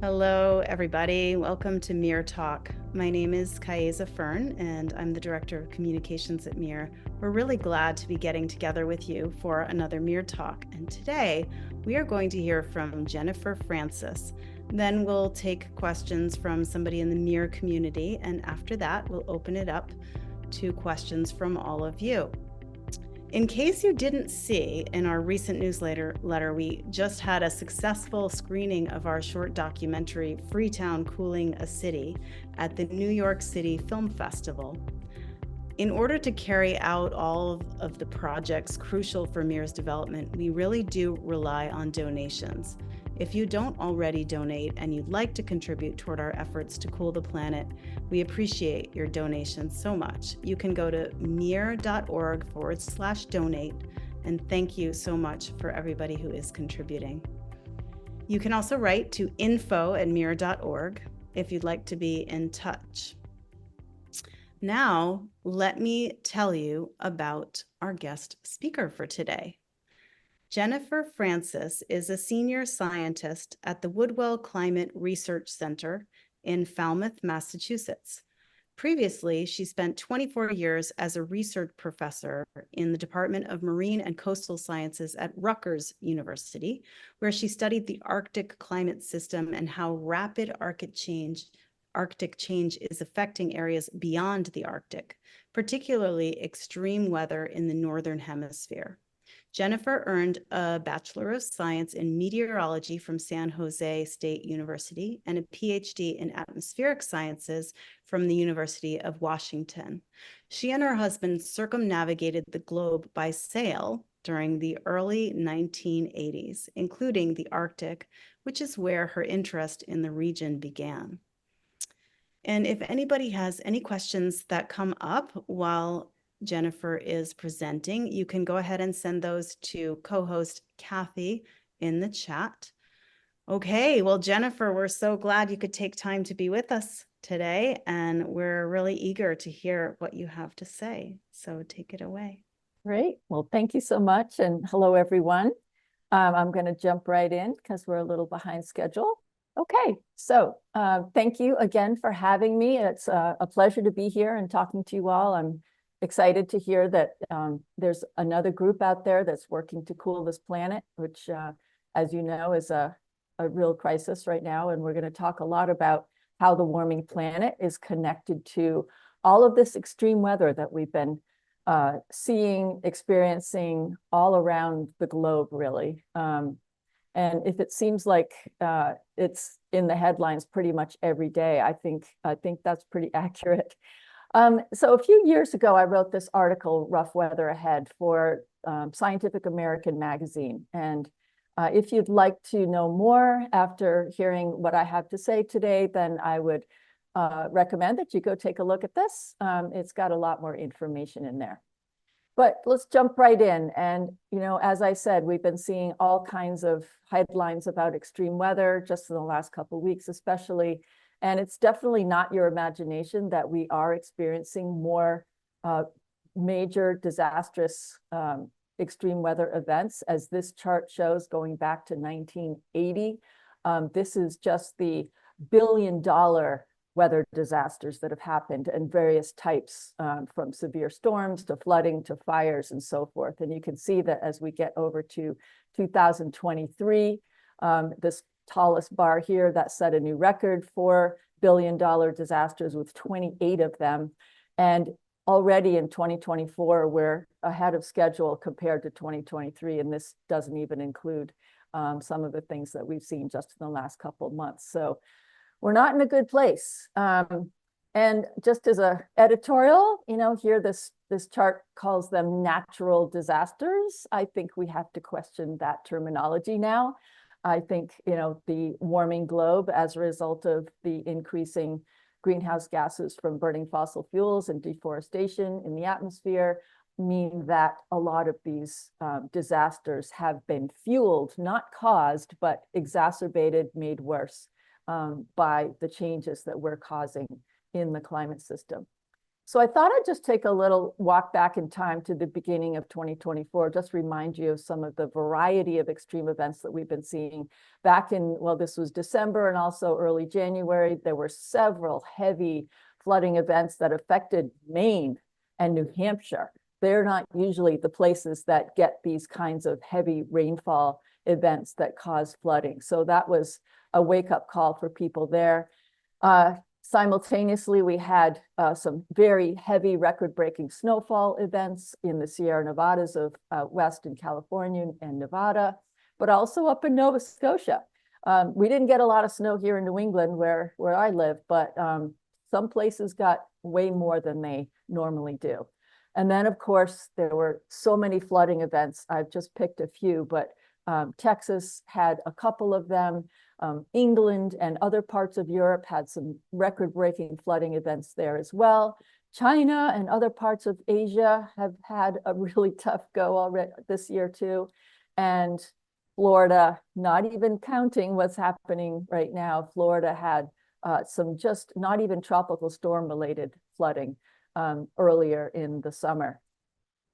Hello, everybody. Welcome to MEERTALK. My name is Kaeza Fern, and I'm the Director of Communications at MEER. We're really glad to be getting together with you for another MEERTALK. And today, we are going to hear from Jennifer Francis. Then we'll take questions from somebody in the MEER community, and after that, we'll open it up to questions from all of you. In case you didn't see, in our recent newsletter, we just had a successful screening of our short documentary, Freetown Cooling a City, at the New York City Film Festival. In order to carry out all of the projects crucial for MEER's development, we really do rely on donations. If you don't already donate and you'd like to contribute toward our efforts to cool the planet, we appreciate your donations so much. You can go to meer.org/donate, and thank you so much for everybody who is contributing. You can also write to info@meer.org if you'd like to be in touch. Now, let me tell you about our guest speaker for today. Jennifer Francis is a senior scientist at the Woodwell Climate Research Center in Falmouth, Massachusetts. Previously, she spent 24 years as a research professor in the Department of Marine and Coastal Sciences at Rutgers University, where she studied the Arctic climate system and how rapid Arctic change is affecting areas beyond the Arctic, particularly extreme weather in the Northern Hemisphere. Jennifer earned a Bachelor of Science in Meteorology from San Jose State University and a PhD in Atmospheric Sciences from the University of Washington. She and her husband circumnavigated the globe by sail during the early 1980s, including the Arctic, which is where her interest in the region began. And if anybody has any questions that come up while Jennifer is presenting, you can go ahead and send those to co-host Kathy in the chat. Okay, well, Jennifer, we're so glad you could take time to be with us today, and we're really eager to hear what you have to say. So take it away. Great. Well, thank you so much. And hello, everyone. I'm going to jump right in because we're a little behind schedule. Okay, so thank you again for having me. It's a pleasure to be here and talking to you all. I'm excited to hear that there's another group out there that's working to cool this planet, which, as you know, is a real crisis right now. And we're going to talk a lot about how the warming planet is connected to all of this extreme weather that we've been seeing, experiencing all around the globe, really. And if it seems like it's in the headlines pretty much every day, I think that's pretty accurate. So a few years ago, I wrote this article, Rough Weather Ahead, for Scientific American magazine. And if you'd like to know more after hearing what I have to say today, then I would recommend that you go take a look at this. It's got a lot more information in there. But let's jump right in. And, you know, as I said, we've been seeing all kinds of headlines about extreme weather just in the last couple of weeks, especially. And it's definitely not your imagination that we are experiencing more major disastrous extreme weather events, as this chart shows, going back to 1980. This is just the billion-dollar weather disasters that have happened and various types, from severe storms to flooding to fires and so forth. And you can see that as we get over to 2023, this tallest bar here, that set a new record for billion-dollar disasters with 28 of them. And already in 2024, we're ahead of schedule compared to 2023. And this doesn't even include some of the things that we've seen just in the last couple of months. So we're not in a good place. And just as a editorial, you know, here this chart calls them natural disasters. I think we have to question that terminology now. I think, you know, the warming globe as a result of the increasing greenhouse gases from burning fossil fuels and deforestation in the atmosphere mean that a lot of these disasters have been fueled, not caused, but exacerbated, made worse by the changes that we're causing in the climate system. So I thought I'd just take a little walk back in time to the beginning of 2024, just remind you of some of the variety of extreme events that we've been seeing back in, well, this was December and also early January. There were several heavy flooding events that affected Maine and New Hampshire. They're not usually the places that get these kinds of heavy rainfall events that cause flooding. So that was a wake-up call for people there. Simultaneously, we had some very heavy record-breaking snowfall events in the Sierra Nevadas of West in California and Nevada, but also up in Nova Scotia. We didn't get a lot of snow here in New England where I live, but some places got way more than they normally do. And then, of course, there were so many flooding events. I've just picked a few, but Texas had a couple of them. England and other parts of Europe had some record-breaking flooding events there as well. China and other parts of Asia have had a really tough go already this year too. And Florida, not even counting what's happening right now, Florida had some just not even tropical storm-related flooding earlier in the summer.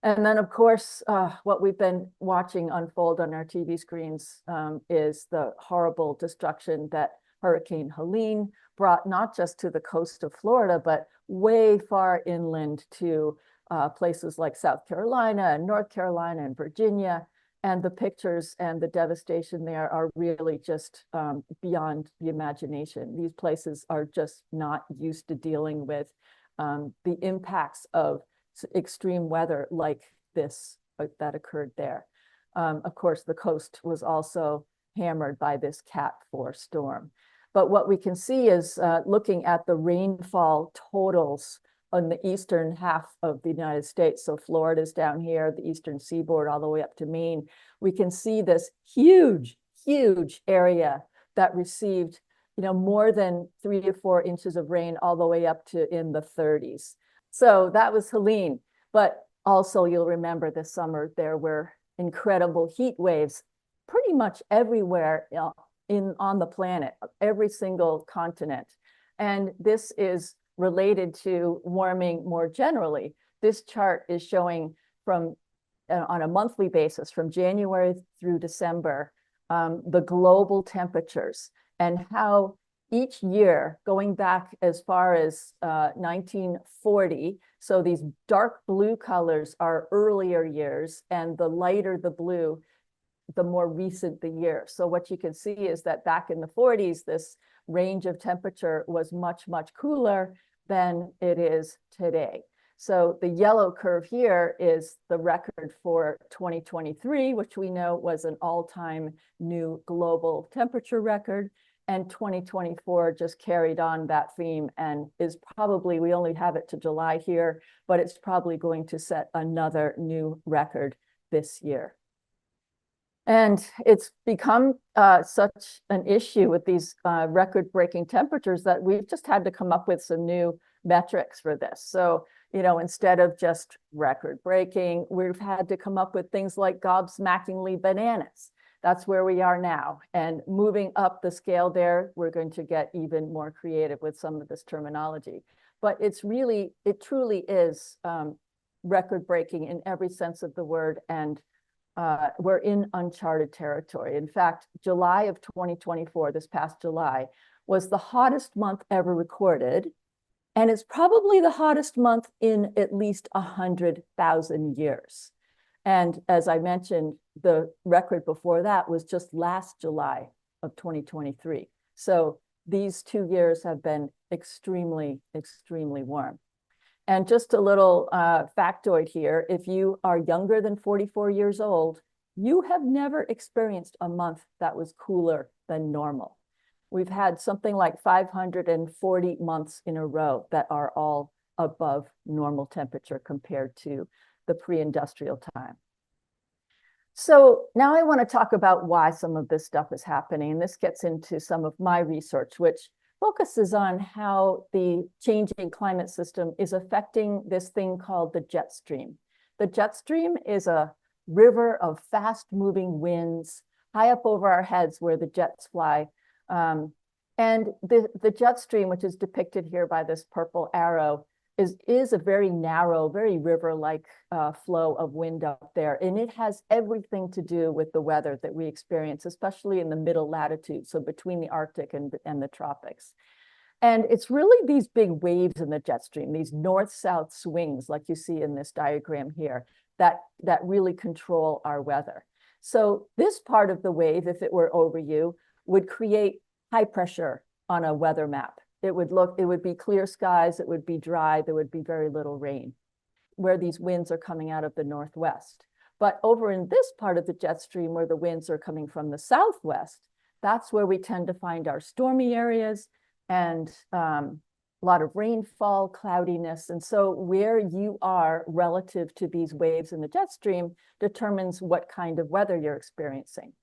And then, of course, what we've been watching unfold on our TV screens is the horrible destruction that Hurricane Helene brought, not just to the coast of Florida, but way far inland to places like South Carolina and North Carolina and Virginia. And the pictures and the devastation there are really just beyond the imagination. These places are just not used to dealing with the impacts of extreme weather like this that occurred there. Of course, the coast was also hammered by this Cat 4 storm. But what we can see is looking at the rainfall totals on the eastern half of the United States. So Florida's down here, the eastern seaboard, all the way up to Maine. We can see this huge, huge area that received, more than 3 to 4 inches of rain, all the way up to in the 30s. So that was Helene. But also you'll remember this summer, there were incredible heat waves pretty much everywhere on the planet, every single continent. And this is related to warming more generally. This chart is showing from on a monthly basis from January through December, the global temperatures and how each year going back as far as 1940. So these dark blue colors are earlier years, and the lighter the blue, the more recent the year. So what you can see is that back in the 40s, this range of temperature was much, much cooler than it is today. So the yellow curve here is the record for 2023, which we know was an all-time new global temperature record. And 2024 just carried on that theme and is probably, we only have it to July here, but it's probably going to set another new record this year. And it's become such an issue with these record-breaking temperatures that we've just had to come up with some new metrics for this. So, instead of just record-breaking, we've had to come up with things like gobsmackingly bananas. That's where we are now. And moving up the scale there, we're going to get even more creative with some of this terminology. But it truly is record-breaking in every sense of the word. And we're in uncharted territory. In fact, July of 2024, this past July, was the hottest month ever recorded. And it's probably the hottest month in at least 100,000 years. And as I mentioned, the record before that was just last July of 2023. So these 2 years have been extremely, extremely warm. And just a little factoid here, if you are younger than 44 years old, you have never experienced a month that was cooler than normal. We've had something like 540 months in a row that are all above normal temperature compared to the pre-industrial time. So now I want to talk about why some of this stuff is happening. And this gets into some of my research, which focuses on how the changing climate system is affecting this thing called the jet stream. The jet stream is a river of fast-moving winds high up over our heads where the jets fly. And the jet stream, which is depicted here by this purple arrow, is a very narrow, very river-like flow of wind up there. And it has everything to do with the weather that we experience, especially in the middle latitude, so between the Arctic and the tropics. And it's really these big waves in the jet stream, these north-south swings, like you see in this diagram here, that really control our weather. So this part of the wave, if it were over you, would create high pressure on a weather map. It would be clear skies, it would be dry, there would be very little rain, where these winds are coming out of the northwest. But over in this part of the jet stream, where the winds are coming from the southwest, that's where we tend to find our stormy areas and a lot of rainfall, cloudiness. And so where you are relative to these waves in the jet stream determines what kind of weather you're experiencing.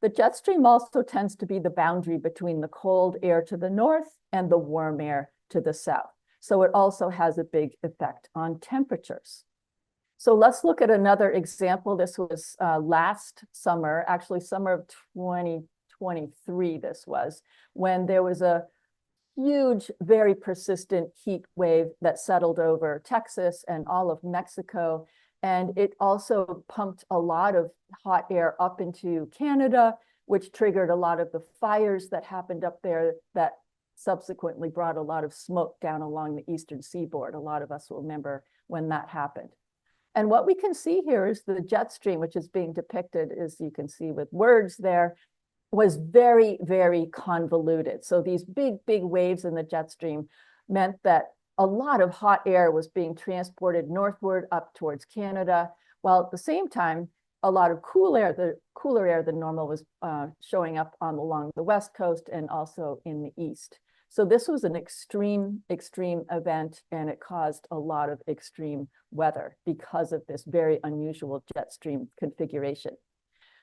The jet stream also tends to be the boundary between the cold air to the north and the warm air to the south. So it also has a big effect on temperatures. So let's look at another example. This was last summer, actually summer of 2023 this was, when there was a huge, very persistent heat wave that settled over Texas and all of Mexico. And it also pumped a lot of hot air up into Canada, which triggered a lot of the fires that happened up there that subsequently brought a lot of smoke down along the eastern seaboard. A lot of us will remember when that happened. And what we can see here is the jet stream, which is being depicted, as you can see with words there, was very, very convoluted. So these big, big waves in the jet stream meant that a lot of hot air was being transported northward up towards Canada, while at the same time, a lot of cool air, the cooler air than normal, was showing up along the west coast and also in the east. So this was an extreme, extreme event, and it caused a lot of extreme weather because of this very unusual jet stream configuration.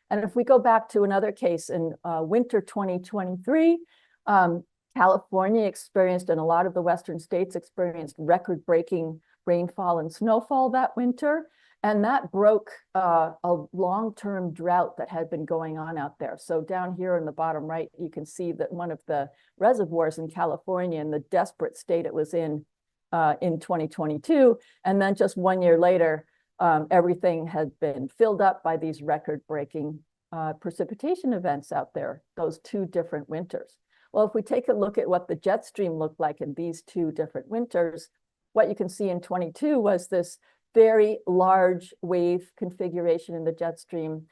And if we go back to another case in winter 2023, California experienced, and a lot of the Western states experienced, record-breaking rainfall and snowfall that winter. And that broke a long-term drought that had been going on out there. So down here in the bottom right, you can see that one of the reservoirs in California, in the desperate state it was in 2022, and then just 1 year later, everything had been filled up by these record-breaking precipitation events out there, those two different winters. Well, if we take a look at what the jet stream looked like in these two different winters, what you can see in 22 was this very large wave configuration in the jet stream.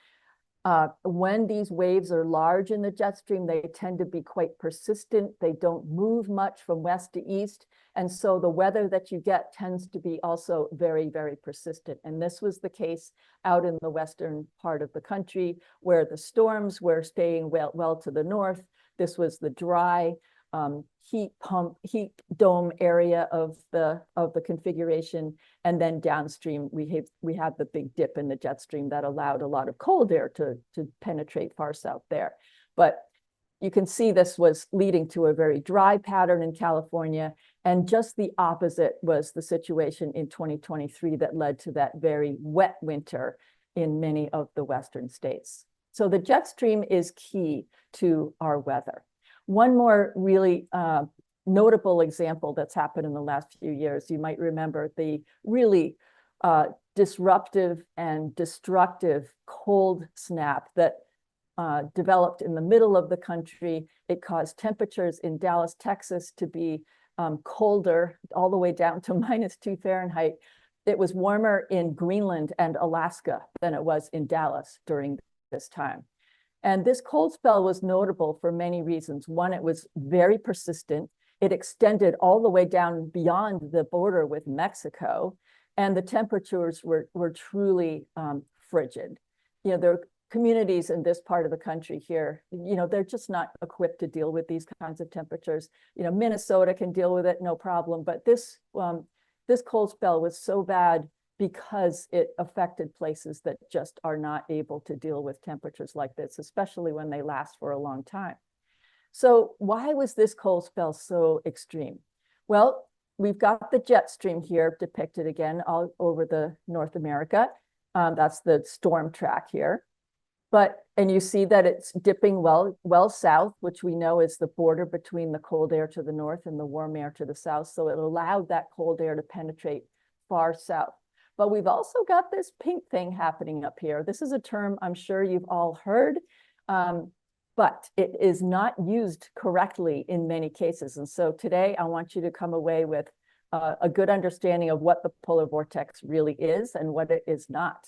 When these waves are large in the jet stream, they tend to be quite persistent. They don't move much from west to east. And so the weather that you get tends to be also very, very persistent. And this was the case out in the western part of the country, where the storms were staying well to the north. This was the dry heat dome area of the configuration. And then downstream, we had the big dip in the jet stream that allowed a lot of cold air to penetrate far south there. But you can see this was leading to a very dry pattern in California. And just the opposite was the situation in 2023 that led to that very wet winter in many of the Western states. So the jet stream is key to our weather. One more really notable example that's happened in the last few years, you might remember the really disruptive and destructive cold snap that developed in the middle of the country. It caused temperatures in Dallas, Texas to be colder, all the way down to -2 Fahrenheit. It was warmer in Greenland and Alaska than it was in Dallas during this time. And this cold spell was notable for many reasons. One, it was very persistent. It extended all the way down beyond the border with Mexico, and the temperatures were truly frigid. You know, there are communities in this part of the country here, you know, they're just not equipped to deal with these kinds of temperatures. You know, Minnesota can deal with it, no problem. But this cold spell was so bad because it affected places that just are not able to deal with temperatures like this, especially when they last for a long time. So why was this cold spell so extreme? Well, we've got the jet stream here depicted again all over the North America. That's the storm track here. And you see that it's dipping well south, which we know is the border between the cold air to the north and the warm air to the south. So it allowed that cold air to penetrate far south. But we've also got this pink thing happening up here. This is a term I'm sure you've all heard, but it is not used correctly in many cases. And so today I want you to come away with a good understanding of what the polar vortex really is and what it is not.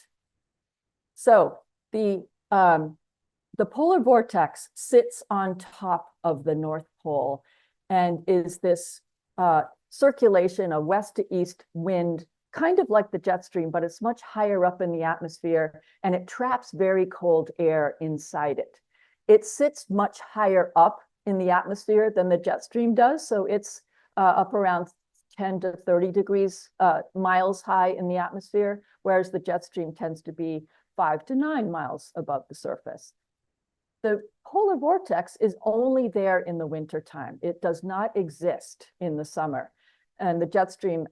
So the polar vortex sits on top of the North Pole and is this circulation, a west to east wind, kind of like the jet stream, but it's much higher up in the atmosphere, and it traps very cold air inside it. It sits much higher up in the atmosphere than the jet stream does, so it's up around 10 to 30 degrees miles high in the atmosphere, whereas the jet stream tends to be 5 to 9 miles above the surface. The polar vortex is only there in the wintertime. It does not exist in the summer. And the jet stream,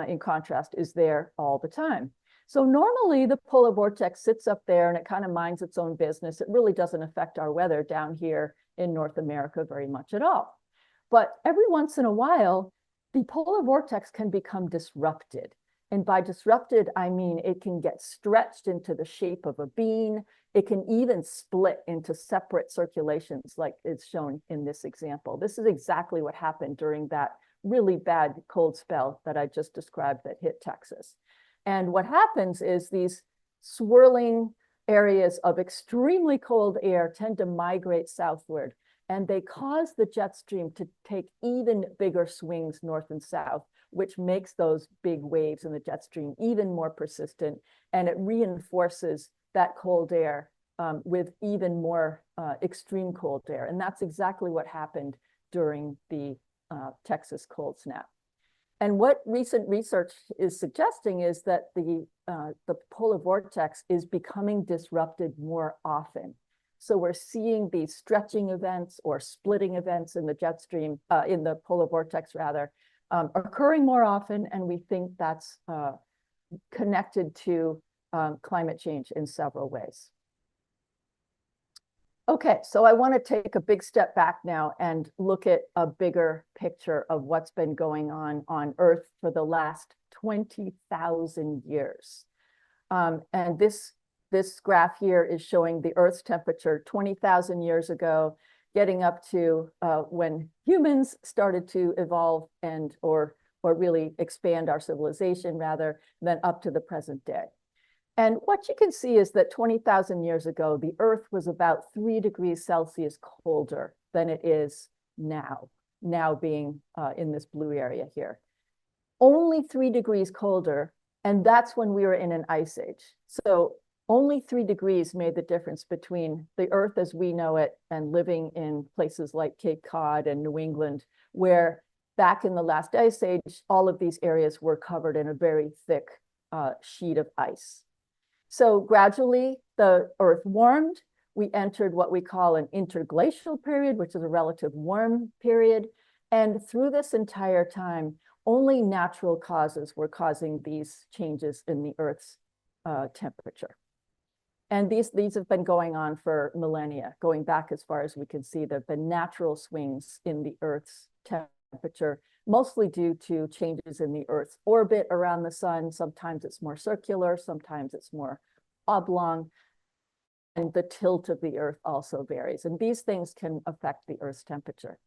in contrast, is there all the time. So normally the polar vortex sits up there and it kind of minds its own business. It really doesn't affect our weather down here in North America very much at all. But every once in a while, the polar vortex can become disrupted. And by disrupted, I mean it can get stretched into the shape of a bean. It can even split into separate circulations like it's shown in this example. This is exactly what happened during that really bad cold spell that I just described that hit Texas. And what happens is these swirling areas of extremely cold air tend to migrate southward, and they cause the jet stream to take even bigger swings north and south, which makes those big waves in the jet stream even more persistent, and it reinforces that cold air with even more extreme cold air. And that's exactly what happened during the Texas cold snap. And what recent research is suggesting is that the polar vortex is becoming disrupted more often. So we're seeing these stretching events or splitting events in the jet stream, in the polar vortex rather, occurring more often, and we think that's connected to climate change in several ways. Okay, so I want to take a big step back now and look at a bigger picture of what's been going on Earth for the last 20,000 years. And this graph here is showing the Earth's temperature 20,000 years ago, getting up to when humans started to evolve or really expand our civilization rather, than up to the present day. And what you can see is that 20,000 years ago, the Earth was about 3 degrees Celsius colder than it is now being in this blue area here. Only 3 degrees colder, and that's when we were in an ice age. So only 3 degrees made the difference between the Earth as we know it and living in places like Cape Cod and New England, where back in the last ice age, all of these areas were covered in a very thick sheet of ice. So gradually the Earth warmed. We entered what we call an interglacial period, which is a relative warm period. And through this entire time, only natural causes were causing these changes in the Earth's temperature. And these have been going on for millennia, going back as far as we can see. There have been natural swings in the Earth's temperature, mostly due to changes in the Earth's orbit around the sun. Sometimes it's more circular, sometimes it's more oblong, and the tilt of the Earth also varies. And these things can affect the Earth's temperature.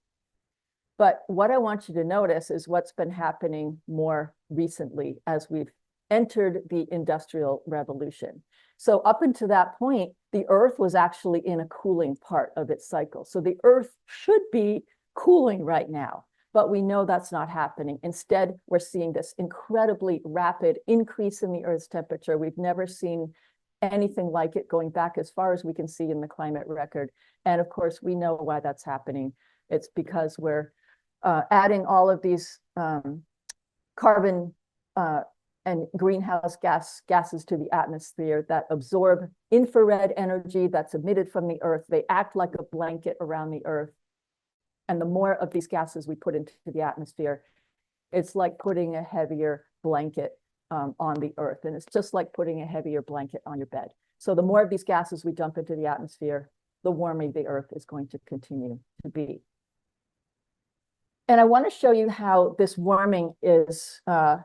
But what I want you to notice is what's been happening more recently as we've entered the Industrial Revolution. So up until that point, the Earth was actually in a cooling part of its cycle. So the Earth should be cooling right now, but we know that's not happening. Instead, we're seeing this incredibly rapid increase in the Earth's temperature. We've never seen anything like it going back as far as we can see in the climate record. And of course, we know why that's happening. It's because we're adding all of these carbon and greenhouse gases to the atmosphere that absorb infrared energy that's emitted from the Earth. They act like a blanket around the Earth. And the more of these gases we put into the atmosphere, it's like putting a heavier blanket on the Earth. And it's just like putting a heavier blanket on your bed. So the more of these gases we dump into the atmosphere, the warmer the Earth is going to continue to be. And I want to show you how this warming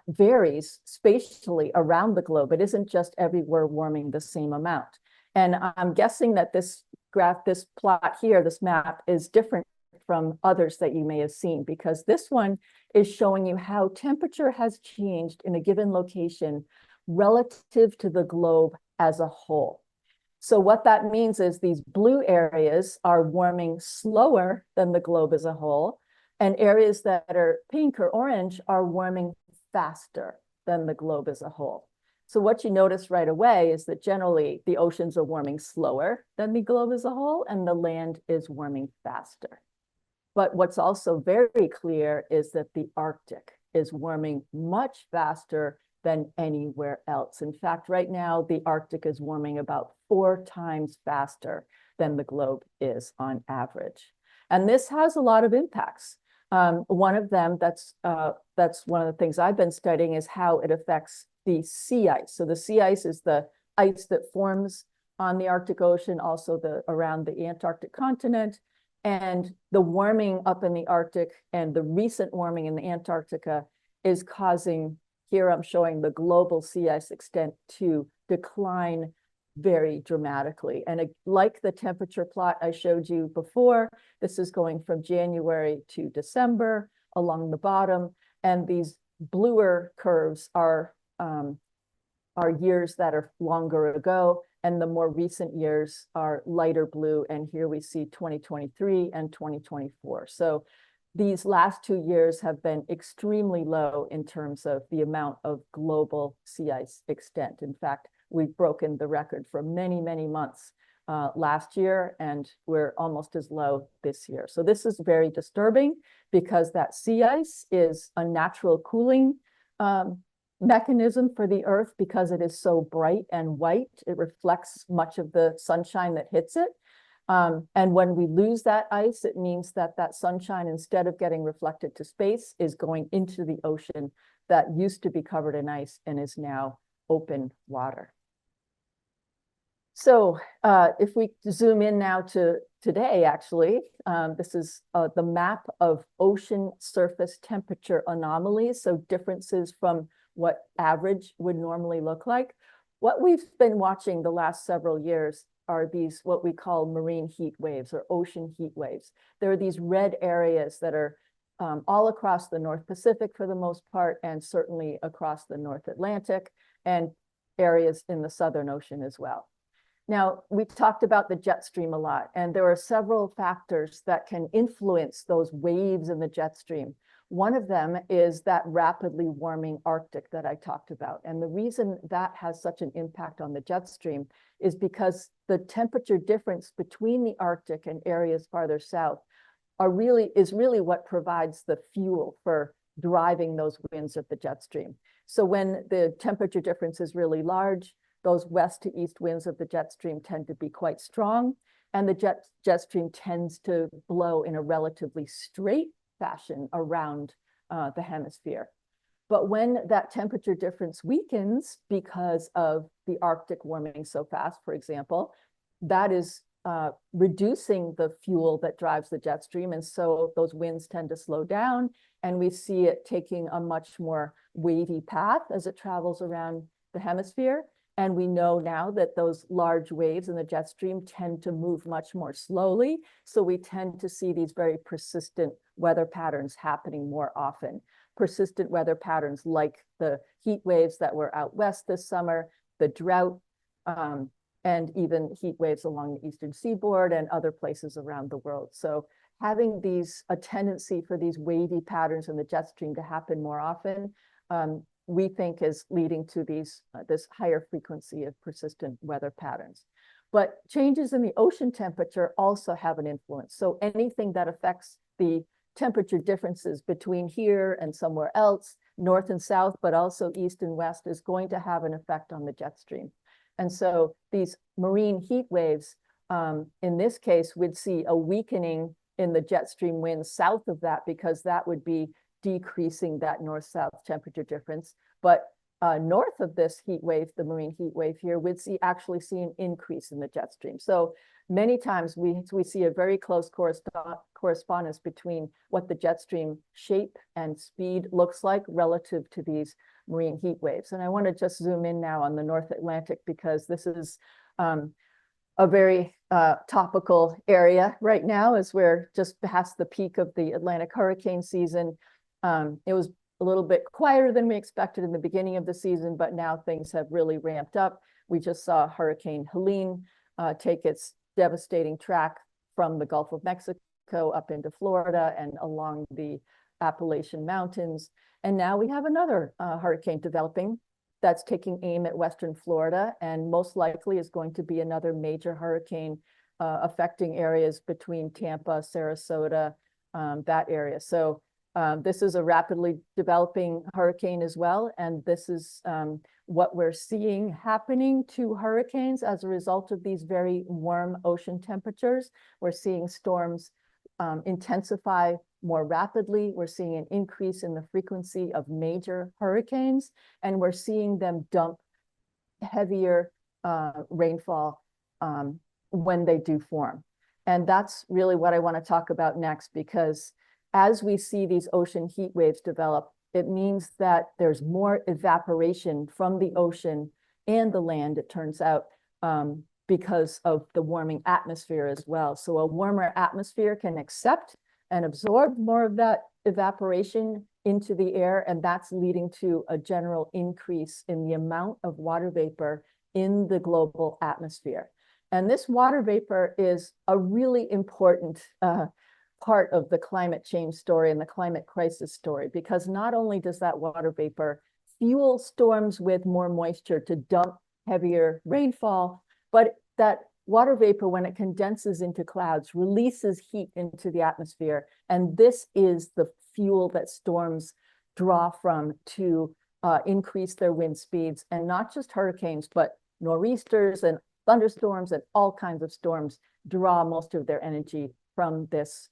varies spatially around the globe. It isn't just everywhere warming the same amount. And I'm guessing that this graph, this plot here, this map is different from others that you may have seen, because this one is showing you how temperature has changed in a given location relative to the globe as a whole. So what that means is these blue areas are warming slower than the globe as a whole, and areas that are pink or orange are warming faster than the globe as a whole. So what you notice right away is that generally the oceans are warming slower than the globe as a whole, and the land is warming faster. But what's also very clear is that the Arctic is warming much faster than anywhere else. In fact, right now, the Arctic is warming about 4 times faster than the globe is on average. And this has a lot of impacts. One of them that's one of the things I've been studying is how it affects the sea ice. So the sea ice is the ice that forms on the Arctic Ocean, also around the Antarctic continent. And the warming up in the Arctic and the recent warming in the Antarctica is causing, here I'm showing the global sea ice extent to decline very dramatically. And like the temperature plot I showed you before, this is going from January to December along the bottom. And these bluer curves are years that are longer ago, and the more recent years are lighter blue. And here we see 2023 and 2024. So these last 2 years have been extremely low in terms of the amount of global sea ice extent. In fact, we've broken the record for many, many months last year, and we're almost as low this year. So this is very disturbing because that sea ice is a natural cooling mechanism for the Earth because it is so bright and white. It reflects much of the sunshine that hits it. And when we lose that ice, it means that that sunshine, instead of getting reflected to space, is going into the ocean that used to be covered in ice and is now open water. So if we zoom in now to today, actually, this is the map of ocean surface temperature anomalies, so differences from what average would normally look like. What we've been watching the last several years are these, what we call marine heat waves or ocean heat waves. There are these red areas that are all across the North Pacific for the most part, and certainly across the North Atlantic and areas in the Southern Ocean as well. Now, we talked about the jet stream a lot, and there are several factors that can influence those waves in the jet stream. One of them is that rapidly warming Arctic that I talked about. And the reason that has such an impact on the jet stream is because the temperature difference between the Arctic and areas farther south is really what provides the fuel for driving those winds of the jet stream. So when the temperature difference is really large, those west to east winds of the jet stream tend to be quite strong, and the jet stream tends to blow in a relatively straight fashion around the hemisphere. But when that temperature difference weakens because of the Arctic warming so fast, for example, that is reducing the fuel that drives the jet stream. And so those winds tend to slow down, and we see it taking a much more wavy path as it travels around the hemisphere. And we know now that those large waves in the jet stream tend to move much more slowly. So we tend to see these very persistent weather patterns happening more often. Persistent weather patterns like the heat waves that were out west this summer, the drought, and even heat waves along the eastern seaboard and other places around the world. So having a tendency for these wavy patterns in the jet stream to happen more often, we think is leading to this higher frequency of persistent weather patterns. But changes in the ocean temperature also have an influence. So anything that affects the temperature differences between here and somewhere else, north and south, but also east and west, is going to have an effect on the jet stream. And so these marine heat waves, in this case, would see a weakening in the jet stream winds south of that, because that would be decreasing that north-south temperature difference. But north of this heat wave, the marine heat wave here, we'd actually see an increase in the jet stream. So many times we see a very close correspondence between what the jet stream shape and speed looks like relative to these marine heat waves. And I want to just zoom in now on the North Atlantic, because this is a very topical area right now, as we're just past the peak of the Atlantic hurricane season. It was a little bit quieter than we expected in the beginning of the season, but now things have really ramped up. We just saw Hurricane Helene take its devastating track from the Gulf of Mexico up into Florida and along the Appalachian Mountains. And now we have another hurricane developing that's taking aim at Western Florida, and most likely is going to be another major hurricane affecting areas between Tampa, Sarasota, that area. So this is a rapidly developing hurricane as well, and this is what we're seeing happening to hurricanes as a result of these very warm ocean temperatures. We're seeing storms intensify more rapidly. We're seeing an increase in the frequency of major hurricanes, and we're seeing them dump heavier rainfall when they do form. And that's really what I want to talk about next, because as we see these ocean heat waves develop, it means that there's more evaporation from the ocean and the land, it turns out, because of the warming atmosphere as well. So a warmer atmosphere can accept and absorb more of that evaporation into the air, and that's leading to a general increase in the amount of water vapor in the global atmosphere. And this water vapor is a really important part of the climate change story and the climate crisis story, because not only does that water vapor fuel storms with more moisture to dump heavier rainfall, but that water vapor, when it condenses into clouds, releases heat into the atmosphere. And this is the fuel that storms draw from to increase their wind speeds. And not just hurricanes, but nor'easters and thunderstorms and all kinds of storms draw most of their energy from this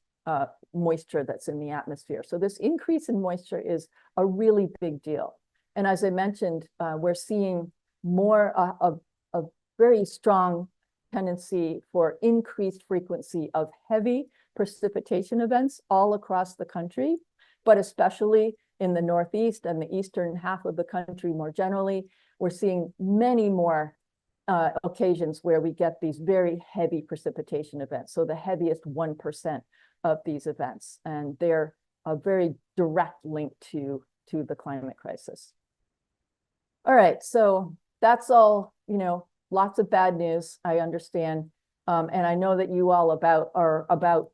moisture that's in the atmosphere. So this increase in moisture is a really big deal. And as I mentioned, we're seeing more of a very strong tendency for increased frequency of heavy precipitation events all across the country, but especially in the Northeast and the eastern half of the country more generally. We're seeing many more occasions where we get these very heavy precipitation events. So the heaviest 1% of these events, and they're a very direct link to the climate crisis. All right, so that's all, lots of bad news, I understand. And I know that you all are about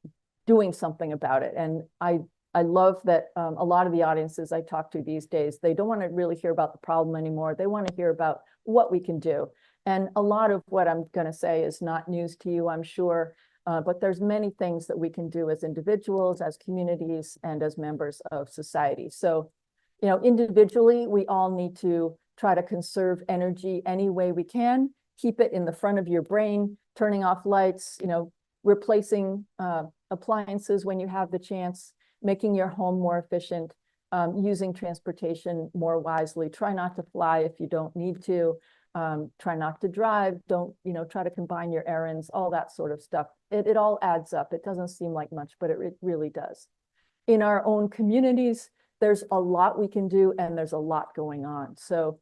doing something about it. And I love that a lot of the audiences I talk to these days, they don't want to really hear about the problem anymore. They want to hear about what we can do. And a lot of what I'm going to say is not news to you, I'm sure. But there's many things that we can do as individuals, as communities, and as members of society. So, individually, we all need to try to conserve energy any way we can. Keep it in the front of your brain, turning off lights, replacing appliances when you have the chance, making your home more efficient, using transportation more wisely. Try not to fly if you don't need to. Try not to drive. Don't, try to combine your errands, all that sort of stuff. It all adds up. It doesn't seem like much, but it really does. In our own communities, there's a lot we can do, and there's a lot going on. So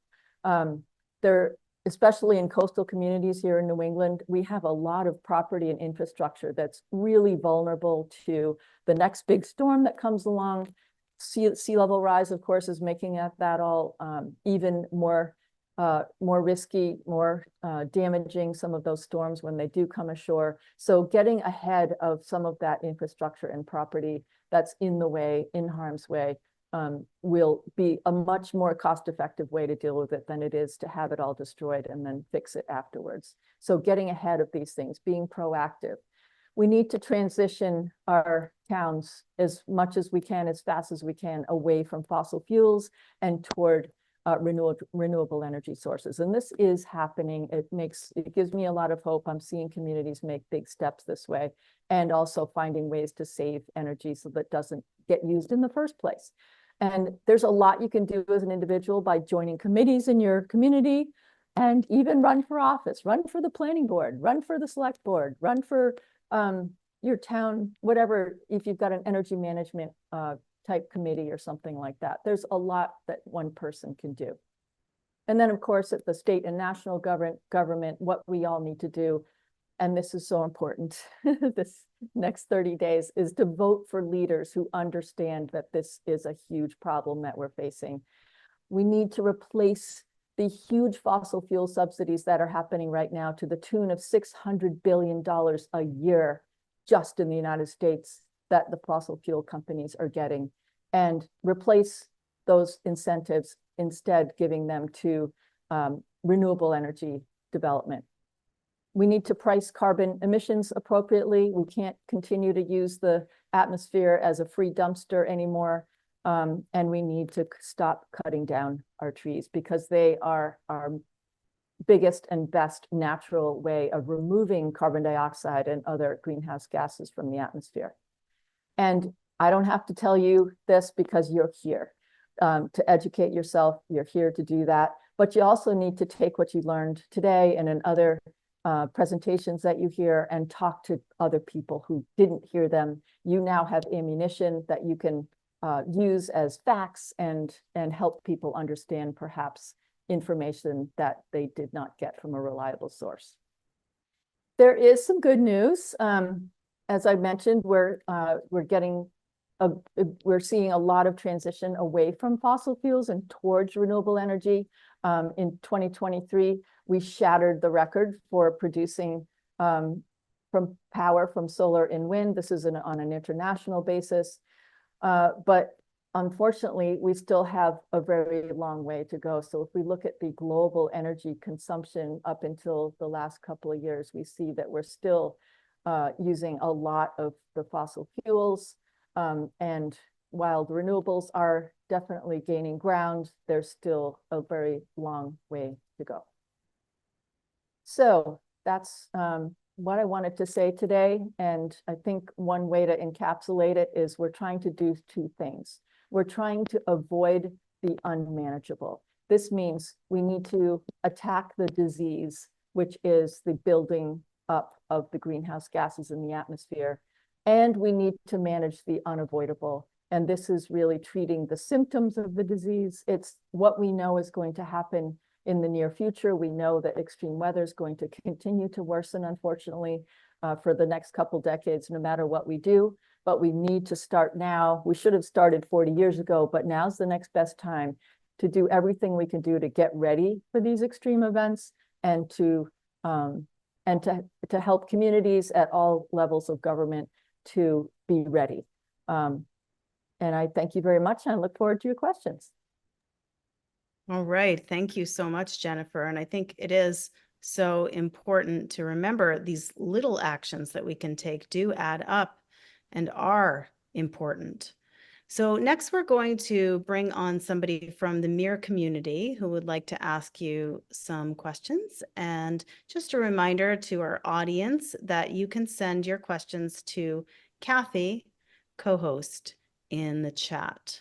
especially in coastal communities here in New England, we have a lot of property and infrastructure that's really vulnerable to the next big storm that comes along. Sea level rise, of course, is making that all even more risky, more damaging, some of those storms when they do come ashore. So getting ahead of some of that infrastructure and property that's in the way, in harm's way, will be a much more cost-effective way to deal with it than it is to have it all destroyed and then fix it afterwards. So getting ahead of these things, being proactive. We need to transition our towns as much as we can, as fast as we can, away from fossil fuels and toward renewable energy sources. And this is happening. It gives me a lot of hope. I'm seeing communities make big steps this way, and also finding ways to save energy so that it doesn't get used in the first place. And there's a lot you can do as an individual by joining committees in your community, and even run for office, run for the planning board, run for the select board, run for your town, whatever, if you've got an energy management type committee or something like that. There's a lot that one person can do. And then, of course, at the state and national government, what we all need to do, and this is so important, this next 30 days, is to vote for leaders who understand that this is a huge problem that we're facing. We need to replace the huge fossil fuel subsidies that are happening right now to the tune of $600 billion a year just in the United States that the fossil fuel companies are getting, and replace those incentives, instead giving them to renewable energy development. We need to price carbon emissions appropriately. We can't continue to use the atmosphere as a free dumpster anymore. And we need to stop cutting down our trees, because they are our biggest and best natural way of removing carbon dioxide and other greenhouse gases from the atmosphere. And I don't have to tell you this, because you're here to educate yourself. You're here to do that. But you also need to take what you learned today and in other presentations that you hear, and talk to other people who didn't hear them. You now have ammunition that you can use as facts and help people understand perhaps information that they did not get from a reliable source. There is some good news. As I mentioned, we're seeing a lot of transition away from fossil fuels and towards renewable energy. In 2023, we shattered the record for producing from power from solar and wind. This is on an international basis. But unfortunately, we still have a very long way to go. So if we look at the global energy consumption up until the last couple of years, we see that we're still using a lot of the fossil fuels. And while the renewables are definitely gaining ground, there's still a very long way to go. So that's what I wanted to say today. And I think one way to encapsulate it is we're trying to do two things. We're trying to avoid the unmanageable. This means we need to attack the disease, which is the building up of the greenhouse gases in the atmosphere. And we need to manage the unavoidable. And this is really treating the symptoms of the disease. It's what we know is going to happen in the near future. We know that extreme weather is going to continue to worsen, unfortunately, for the next couple decades, no matter what we do. But we need to start now. We should have started 40 years ago, but now's the next best time to do everything we can do to get ready for these extreme events, and to help communities at all levels of government to be ready. And I thank you very much, and I look forward to your questions. All right. Thank you so much, Jennifer. And I think it is so important to remember these little actions that we can take do add up and are important. So next, we're going to bring on somebody from the MEER community who would like to ask you some questions. And just a reminder to our audience that you can send your questions to Kathy, co-host, in the chat.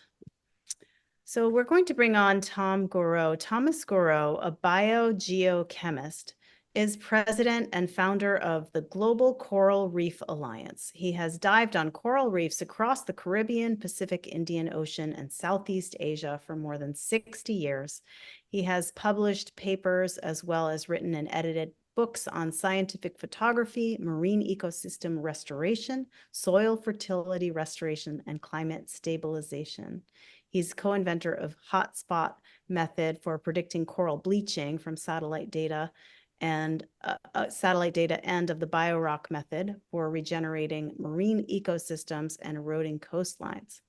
So we're going to bring on Tom Goreau. Thomas Goreau, a biogeochemist, is president and founder of the Global Coral Reef Alliance. He has dived on coral reefs across the Caribbean, Pacific, Indian Ocean, and Southeast Asia for more than 60 years. He has published papers as well as written and edited books on scientific photography, marine ecosystem restoration, soil fertility restoration, and climate stabilization. He's co-inventor of Hotspot method for predicting coral bleaching from satellite data, and of the BioRock method for regenerating marine ecosystems and eroding coastlines.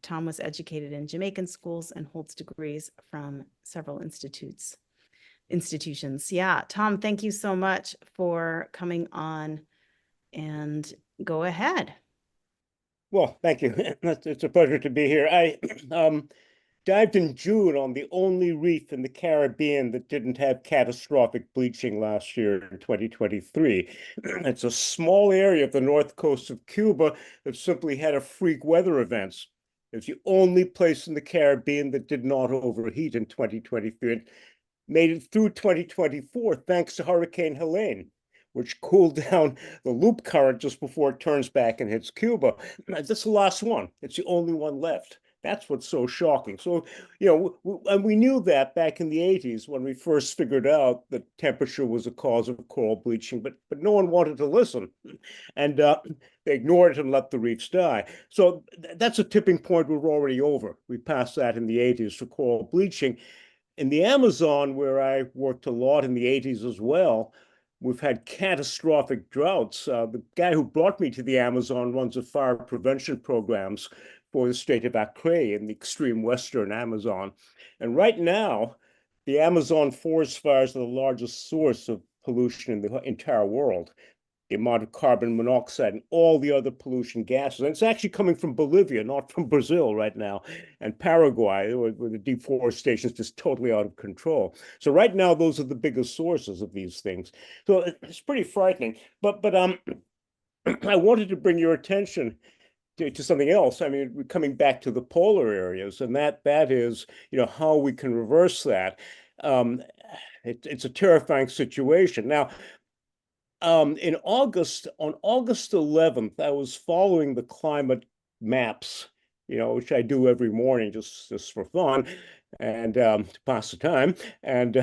Tom was educated in Jamaican schools and holds degrees from several institutions. Yeah, Tom, thank you so much for coming on, and go ahead. Well, thank you. It's a pleasure to be here. I dived in June on the only reef in the Caribbean that didn't have catastrophic bleaching last year in 2023. It's a small area of the north coast of Cuba that simply had a freak weather events. It's the only place in the Caribbean that did not overheat in 2023 and made it through 2024 thanks to Hurricane Helene, which cooled down the loop current just before it turns back and hits Cuba. That's the last one. It's the only one left. That's what's so shocking. So, and we knew that back in the 80s when we first figured out that temperature was a cause of coral bleaching, but no one wanted to listen. And they ignored it and let the reefs die. So that's a tipping point we're already over. We passed that in the 80s for coral bleaching. In the Amazon, where I worked a lot in the 80s as well, we've had catastrophic droughts. The guy who brought me to the Amazon runs a fire prevention programs for the state of Acre in the extreme western Amazon. And right now, the Amazon forest fires are the largest source of pollution in the entire world. The amount of carbon monoxide and all the other pollution gases. And it's actually coming from Bolivia, not from Brazil right now, and Paraguay, where the deforestation is just totally out of control. So right now, those are the biggest sources of these things. So it's pretty frightening. But I wanted to bring your attention to something else. I mean, we're coming back to the polar areas, and that is, how we can reverse that. It's a terrifying situation. Now, on August 11th, I was following the climate maps, which I do every morning just for fun and to pass the time. And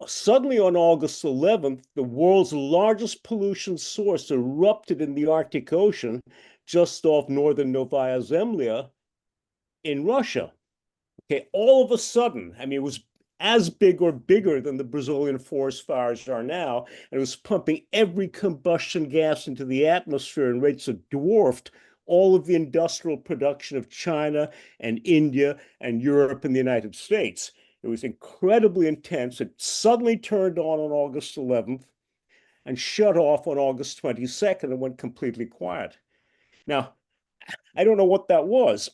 suddenly on August 11th, the world's largest pollution source erupted in the Arctic Ocean just off northern Novaya Zemlya in Russia. Okay, all of a sudden, I mean, it was as big or bigger than the Brazilian forest fires are now, and it was pumping every combustion gas into the atmosphere in rates that dwarfed all of the industrial production of China and India and Europe and the United States. It was incredibly intense. It suddenly turned on August 11th and shut off on August 22nd and went completely quiet. Now, I don't know what that was,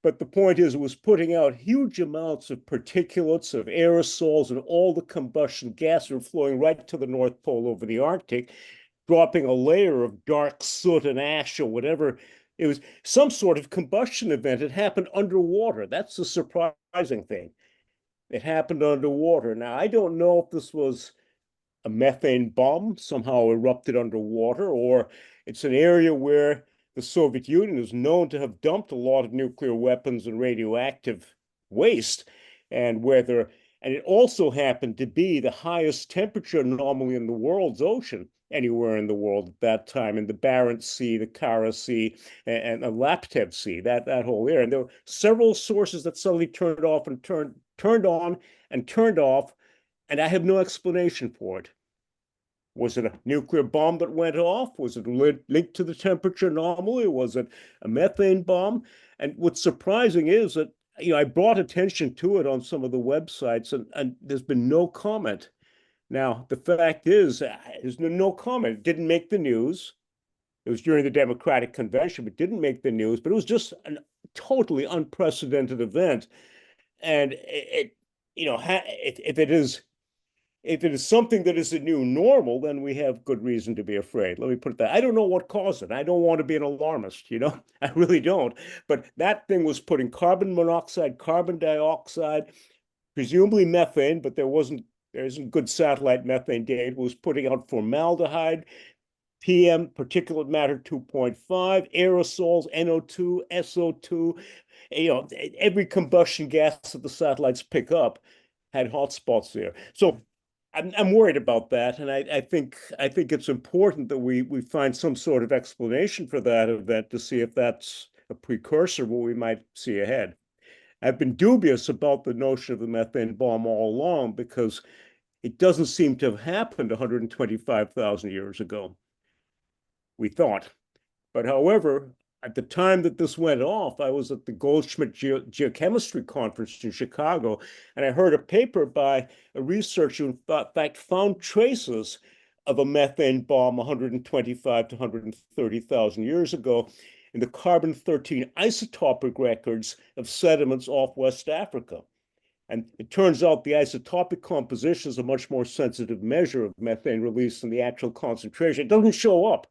but the point is it was putting out huge amounts of particulates, of aerosols, and all the combustion gas were flowing right to the North Pole over the Arctic, dropping a layer of dark soot and ash or whatever. It was some sort of combustion event. It happened underwater. That's the surprising thing. It happened underwater. Now, I don't know if this was a methane bomb somehow erupted underwater, or it's an area where the Soviet Union is known to have dumped a lot of nuclear weapons and radioactive waste, and it also happened to be the highest temperature anomaly in the world's ocean, anywhere in the world at that time, in the Barents Sea, the Kara Sea, and the Laptev Sea, that whole area. And there were several sources that suddenly turned off and turned on and turned off, and I have no explanation for it. Was it a nuclear bomb that went off? Was it linked to the temperature anomaly? Was it a methane bomb? And what's surprising is that, I brought attention to it on some of the websites, and there's been no comment. Now, the fact is, there's no comment. It didn't make the news. It was during the Democratic Convention, but didn't make the news. But it was just a totally unprecedented event. And if it is something that is a new normal, then we have good reason to be afraid. Let me put it that. I don't know what caused it. I don't want to be an alarmist, I really don't. But that thing was putting carbon monoxide, carbon dioxide, presumably methane, but there isn't good satellite methane data. It was putting out formaldehyde, PM, particulate matter 2.5, aerosols, NO2, SO2, every combustion gas that the satellites pick up had hotspots there. So I'm worried about that, and I think it's important that we find some sort of explanation for that event to see if that's a precursor what we might see ahead. I've been dubious about the notion of the methane bomb all along because it doesn't seem to have happened 125,000 years ago, we thought. But however, at the time that this went off, I was at the Goldschmidt Geochemistry Conference in Chicago, and I heard a paper by a researcher who, in fact, found traces of a methane bomb 125 to 130,000 years ago in the carbon-13 isotopic records of sediments off West Africa. And it turns out the isotopic composition is a much more sensitive measure of methane release than the actual concentration. It doesn't show up